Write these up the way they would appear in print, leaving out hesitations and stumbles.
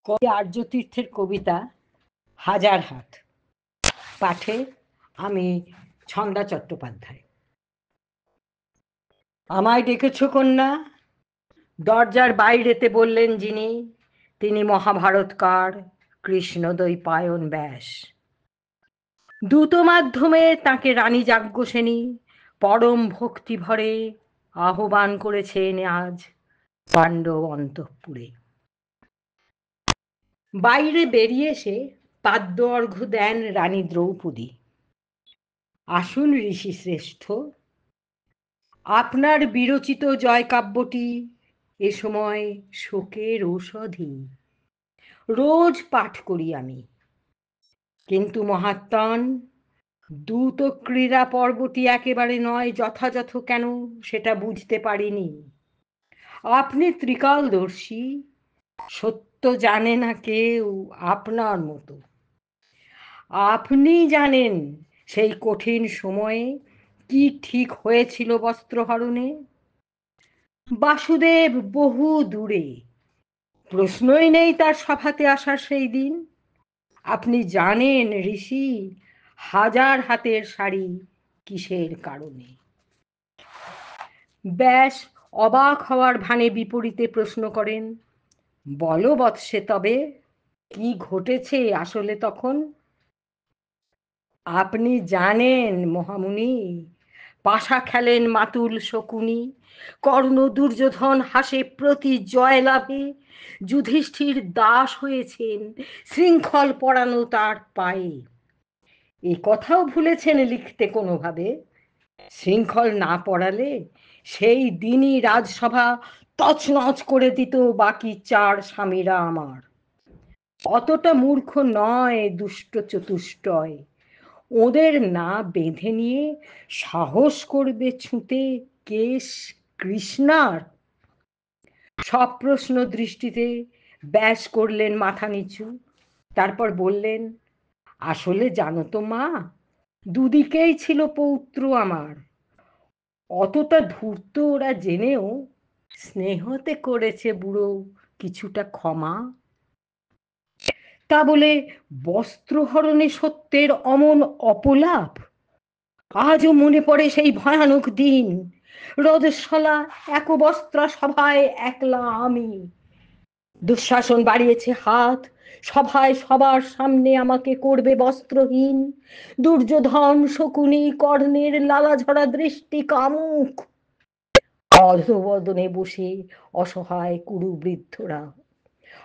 কবি আর্যতীর্থের কবিতা হাজার হাত। পাঠে আমি ছন্দা চট্টোপাধ্যায়। আমায় ডেকেছ কন্যা? দরজার বাইরেতে বললেন যিনি, তিনি মহাভারতকার কৃষ্ণদ্বৈপায়ন ব্যাস। দূত মাধ্যমে তাকে রানী যাজ্ঞসেনী পরম ভক্তি ভরে আহ্বান করেছেন আজ পাণ্ডব অন্তঃপুরে। বাইরে বেরিয়ে এসে পাদ্য অর্ঘ্য দেন রানী দ্রৌপদী। আসুন ঋষি শ্রেষ্ঠ, আপনার বিরচিত জয়কাব্যটি এ সময় শোকের ঔষধি। রোজ পাঠ করি আমি, কিন্তু মহাত্মন দ্যুত ক্রীড়া পর্বটি একেবারে নয় যথাযথ কেন সেটা বুঝতে পারিনি। আপনি ত্রিকালদর্শী, সত্য জানে না কেউ আপনার মতো। আপনি জানেন সেই কঠিন সময়ে কি ঠিক হয়েছিল বস্ত্রহরণে। বাসুদেব বহু দূরে, প্রশ্নই নেই তার সভাতে আসার সেই দিন। আপনি জানেন ঋষি হাজার হাতের শাড়ি কিসের কারণে। ব্যাস অবাক হওয়ার ভানে বিপরীতে প্রশ্ন করেন, বলো বৎসে তবে কি ঘটেছে আসলে তখন। আপনি জানেন মহামুনি, পাশা খেলেন মাতুল শকুনি, কর্ণ দুর্যোধন হাসে প্রতি জয় লাভে, যুধিষ্ঠির দাস হয়েছেন শৃঙ্খল পরানো তার পায়ে। এ কথাও ভুলেছেন লিখতে কোনোভাবে। শৃঙ্খল না পড়ালে সেই দিনই রাজসভা তছনছ করে দিত বাকি চার স্বামীরা আমার। অতটা মূর্খ নয় দুষ্ট চতুষ্টয়, ওদের না বেঁধে নিয়ে সাহস করবে ছুঁতে কেশ কৃষ্ণার। সব প্রশ্ন দৃষ্টিতে ব্যাস করলেন মাথা নিচু, তারপর বললেন, আসলে জানো তো মা, দুদিকেই ছিল পৌত্র আমার। অতটা ধূর্ত ওরা জেনেও স্নেহতে করেছে বুড়ো কিছুটা ক্ষমা। তা বলে বস্ত্রহরণে সত্যের অমন অপলাপ। আজও মনে পড়ে সেই ভয়ানক দিন, রজস্বলা একবস্ত্রা সভায় একলা আমি। দুঃশাসন বাড়িয়েছে হাত, সভায় সবার সামনে আমাকে করবে বস্ত্রহীন। দুর্যোধন শকুনি কর্ণের লালাঝরা দৃষ্টি কামুক। অধোবদনে বসে অসহায় কুরু বৃদ্ধরা।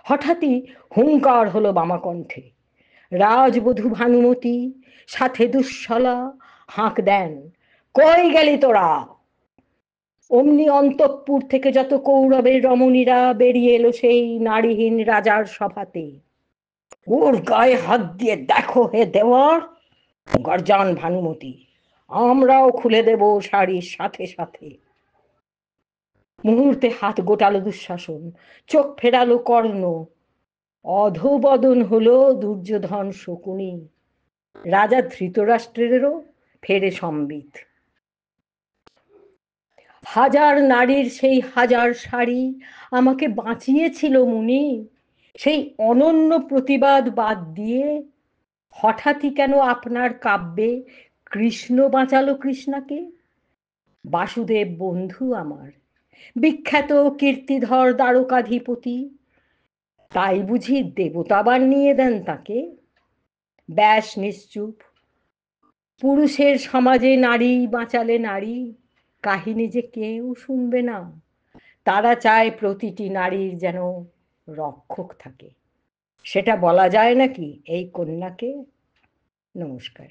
হঠাৎই হুঙ্কার হলো বামাকণ্ঠে, রাজবধূ ভানুমতি সাথে দুঃশলা হাঁক দেন, কই গেলি তোরা। অমনি অন্তঃপুর থেকে যত কৌরবের রমণীরা বেরিয়ে এলো সেই নারীহীন রাজার সভাতে। ওর গায়ে হাত দিয়ে দেখো হে দেওয়ার, গর্জান ভানুমতি, আমরাও খুলে দেব শাড়ির সাথে সাথে। মুহূর্তে হাত গোটালো দুঃশাসন, চোখ ফেরালো কর্ণ, অধোবদন হলো দুর্যোধন শকুনি। রাজা ধৃতরাষ্ট্রেরও ফেরে সম্বিত। হাজার নারীর সেই হাজার শাড়ি আমাকে বাঁচিয়েছিল মুনি। সেই অনন্য প্রতিবাদ বাদ দিয়ে হঠাৎই কেন আপনার কাব্যে কৃষ্ণ বাঁচালো কৃষ্ণাকে। বাসুদেব বন্ধু আমার, বিখ্যাত কীর্তিধর দ্বারকাধিপতি, তাই বুঝি দেবতাবার নিয়ে দেন তাকে। ব্যাস নিশ্চুপ। পুরুষের সমাজে নারী বাঁচালে নারী কাহিনী যে কেউ শুনবে না। তারা চায় প্রতিটি নারীর যেন রক্ষক থাকে। সেটা বলা যায় নাকি এই কন্যাকে? নমস্কার।